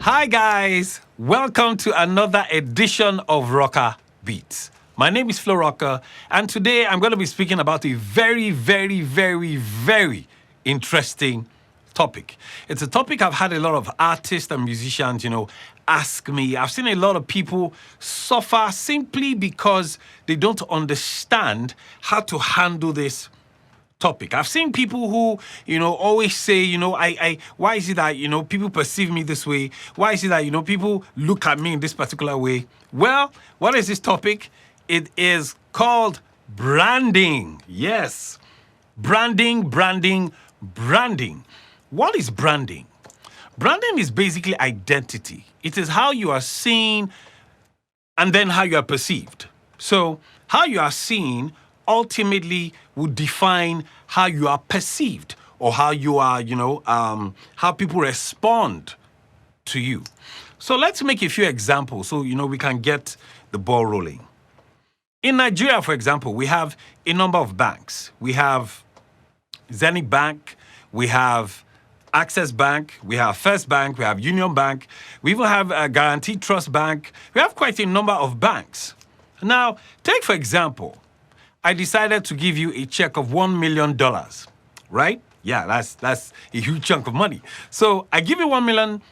Hi guys, welcome to another edition of ROCKA BITS. My name is Florocka, and today I'm going to be speaking about a very interesting topic. It's a topic I've had a lot of artists and musicians, ask me. I've seen a lot of people suffer simply because they don't understand how to handle this topic. I've seen people who, always say, why is it that, people perceive me this way? Why is it that, people look at me in this particular way? Well, what is this topic? It is called branding. Yes. Branding. What is branding? Branding is basically identity. It is how you are seen and then how you are perceived. So how you are seen ultimately would define how you are perceived or how you are, how people respond to you. So let's make a few examples so, we can get the ball rolling. In Nigeria, for example, we have a number of banks. We have Zenith Bank, we have Access Bank, we have First Bank, we have Union Bank, we even have a Guaranteed Trust Bank. We have quite a number of banks. Now, take for example, I decided to give you a check of $1 million, right? Yeah, that's a huge chunk of money. So I give you $1 million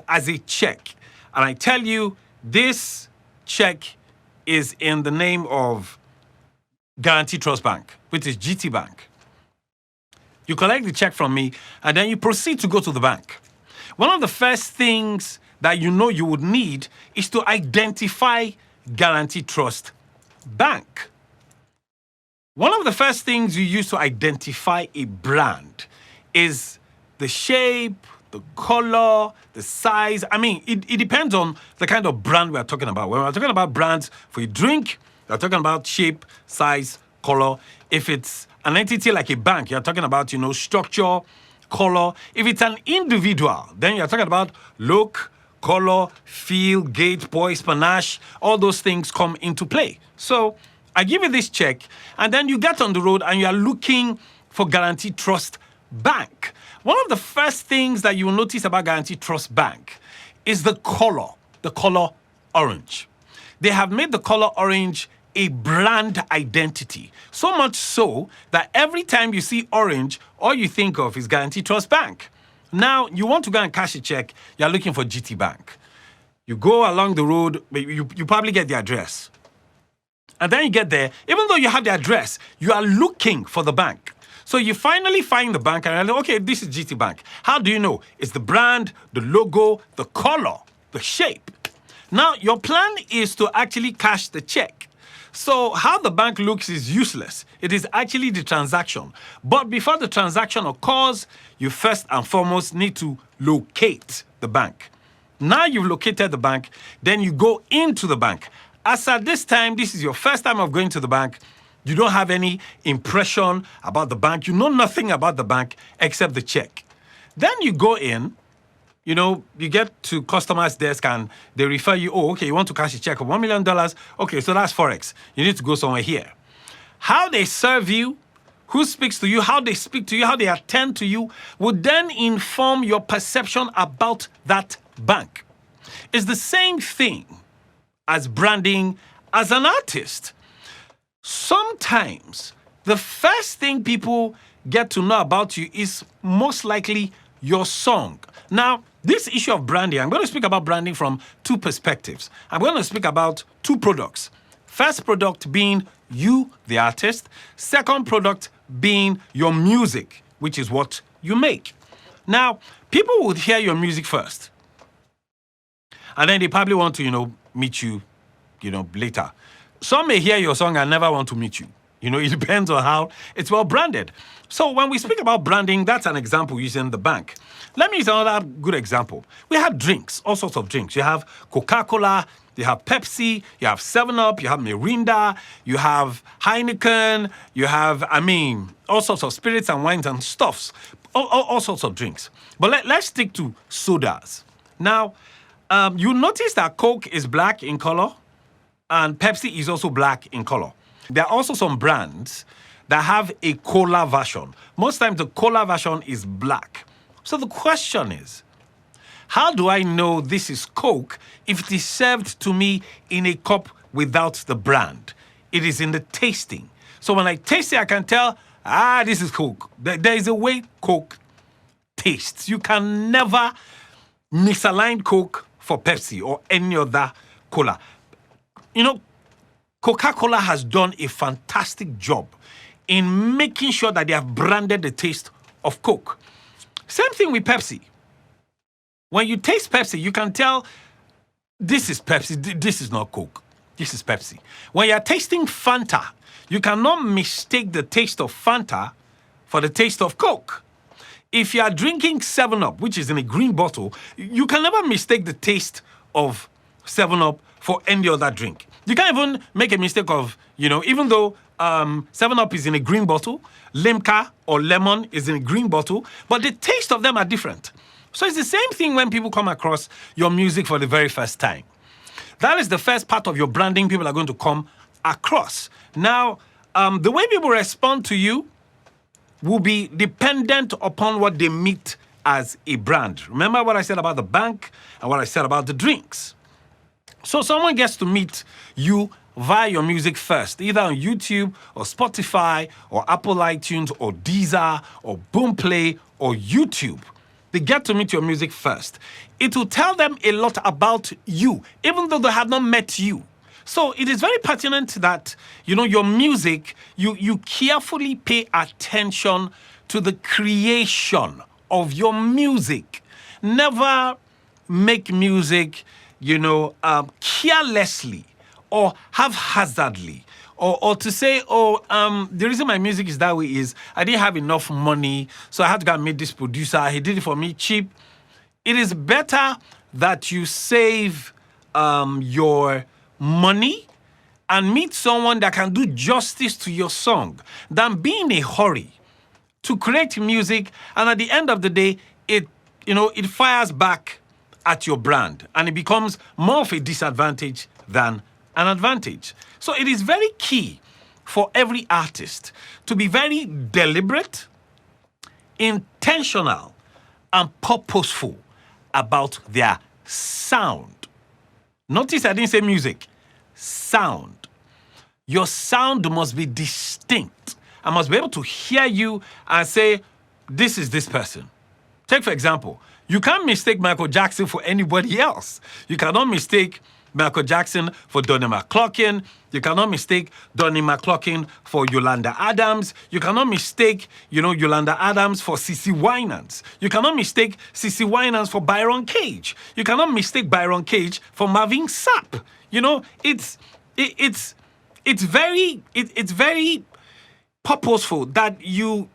as a check, and I tell you this check is in the name of Guaranteed Trust Bank, which is GT Bank. You collect the check from me, and then you proceed to go to the bank. One of the first things that you would need is to identify Guaranteed Trust Bank. One of the first things you use to identify a brand is the shape, the color, the size. I mean, it depends on the kind of brand we're talking about. When we're talking about brands for a drink, we're talking about shape, size, color. If it's an entity like a bank, you're talking about, structure, color. If it's an individual, then you're talking about look, color, feel, gait, poise, panache. All those things come into play. So I give you this check, and then you get on the road and you are looking for Guaranteed Trust Bank. One of the first things that you will notice about Guaranteed Trust Bank is the color orange. They have made the color orange a brand identity. So much so that every time you see orange, all you think of is Guaranteed Trust Bank. Now, you want to go and cash a check, you're looking for GT Bank. You go along the road, you probably get the address. And then you get there, even though you have the address, you are looking for the bank. So you finally find the bank and you're like, okay, this is GT Bank. How do you know? It's the brand, the logo, the color, the shape. Now, your plan is to actually cash the check. So how the bank looks is useless. It is actually the transaction. But before the transaction occurs, you first and foremost need to locate the bank. Now you've located the bank, then you go into the bank. As at this time, this is your first time of going to the bank, you don't have any impression about the bank. You know nothing about the bank except the check. Then you go in, you get to customer's desk and they refer you, oh, okay, you want to cash a check of $1 million? Okay, so that's Forex. You need to go somewhere here. How they serve you, who speaks to you, how they speak to you, how they attend to you, would then inform your perception about that bank. It's the same thing as branding as an artist. Sometimes the first thing people get to know about you is most likely your song. Now, this issue of branding, I'm going to speak about branding from two perspectives. I'm going to speak about two products. First product being you, the artist. Second product being your music, which is what you make. Now, people would hear your music first. And then they probably want to, meet you, later. Some may hear your song and never want to meet you. It depends on how it's well branded. So when we speak about branding, that's an example using the bank. Let me use another good example. We have drinks, all sorts of drinks. You have Coca-Cola, you have Pepsi, you have 7-Up, you have Mirinda, you have Heineken, you have, all sorts of spirits and wines and stuffs, all sorts of drinks. But let's stick to sodas. Now, you notice that Coke is black in color and Pepsi is also black in color. There are also some brands that have a cola version. Most times the cola version is black. So the question is, How do I know this is Coke if it is served to me in a cup without the brand? It is in the tasting. So when I taste it, I can tell, this is Coke. There is a way Coke tastes. You can never misalign Coke for Pepsi or any other cola. You know, Coca-Cola has done a fantastic job in making sure that they have branded the taste of Coke. Same thing with Pepsi. When you taste Pepsi, you can tell this is Pepsi, this is not Coke. This is Pepsi. When you're tasting Fanta, you cannot mistake the taste of Fanta for the taste of Coke. If you are drinking 7-Up, which is in a green bottle, you can never mistake the taste of 7-Up for any other drink. You can't even make a mistake of, even though 7-Up is in a green bottle, Limca or Lemon is in a green bottle, but the taste of them are different. So it's the same thing when people come across your music for the very first time. That is the first part of your branding people are going to come across. Now, the way people respond to you will be dependent upon what they meet as a brand. Remember what I said about the bank and what I said about the drinks. So someone gets to meet you via your music first, either on YouTube or Spotify or Apple iTunes or Deezer or Boomplay or YouTube. They get to meet your music first. It will tell them a lot about you, even though they have not met you. So it is very pertinent that, your music, you carefully pay attention to the creation of your music. Never make music, carelessly or haphazardly. Or to say, the reason my music is that way is I didn't have enough money, so I had to go and meet this producer. He did it for me cheap. It is better that you save your money and meet someone that can do justice to your song than be in a hurry to create music, and at the end of the day, it fires back at your brand and it becomes more of a disadvantage than an advantage. So it is very key for every artist to be very deliberate, intentional, and purposeful about their sound. Notice I didn't say music, sound. Your sound must be distinct. I must be able to hear you and say, this is this person. Take, for example, you can't mistake Michael Jackson for anybody else. You cannot mistake Michael Jackson for Donnie McClurkin. You cannot mistake Donnie McClurkin for Yolanda Adams. You cannot mistake, Yolanda Adams for CeCe Winans. You cannot mistake CeCe Winans for Byron Cage. You cannot mistake Byron Cage for Marvin Sapp. It's very purposeful that you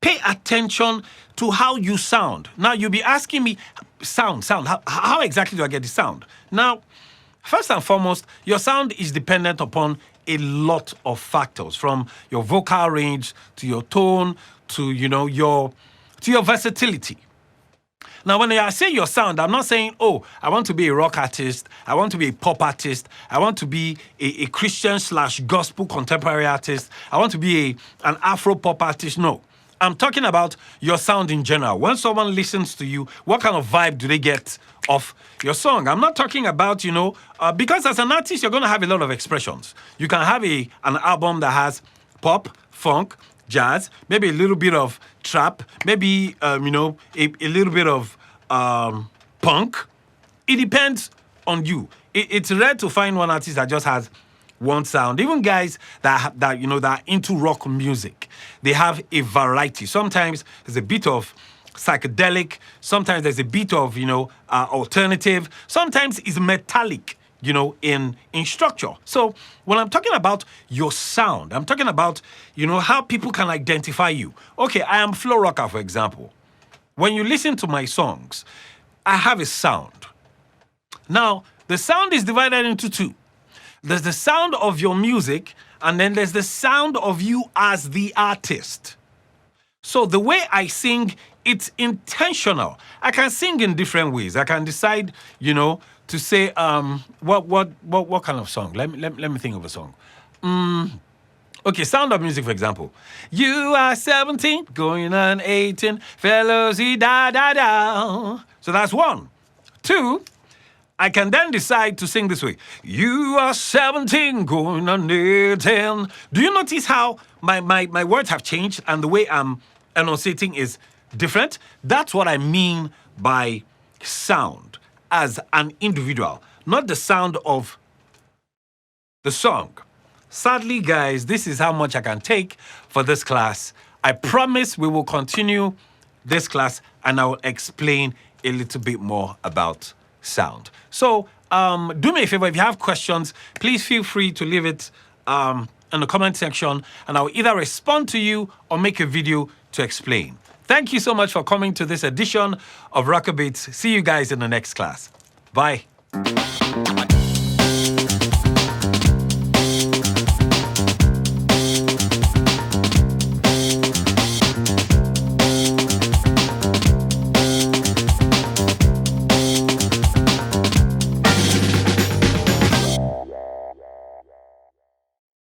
pay attention to how you sound. Now, you'll be asking me, sound, how exactly do I get the sound? Now, first and foremost, your sound is dependent upon a lot of factors, from your vocal range to your tone to, your versatility. Now, when I say your sound, I'm not saying, I want to be a rock artist, I want to be a pop artist, I want to be a Christian/gospel contemporary artist, I want to be an Afro pop artist. No. I'm talking about your sound in general. When someone listens to you, what kind of vibe do they get of your song? I'm not talking about, because as an artist, you're going to have a lot of expressions. You can have an album that has pop, funk, jazz, maybe a little bit of trap, maybe, a little bit of punk. It depends on you. It's rare to find one artist that just has one sound. Even guys that are into rock music, they have a variety. Sometimes there's a bit of psychedelic. Sometimes there's a bit of alternative. Sometimes it's metallic. In structure. So when I'm talking about your sound, I'm talking about how people can identify you. Okay, I am Florocka, for example. When you listen to my songs, I have a sound. Now, the sound is divided into two. There's the sound of your music, and then there's the sound of you as the artist. So the way I sing, it's intentional. I can sing in different ways. I can decide, to say what kind of song. Let me think of a song. Okay, Sound of Music, for example. You are 17, going on 18, fellows, da da da. So that's one. Two, I can then decide to sing this way. You are 17 going on 18. Do you notice how my words have changed and the way I'm enunciating is different? That's what I mean by sound as an individual, not the sound of the song. Sadly, guys, this is how much I can take for this class. I promise we will continue this class and I will explain a little bit more about sound. So do me a favor, if you have questions, please feel free to leave it in the comment section and I'll either respond to you or make a video to explain. Thank you so much for coming to this edition of ROCKA BITS. See you guys in the next class. Bye.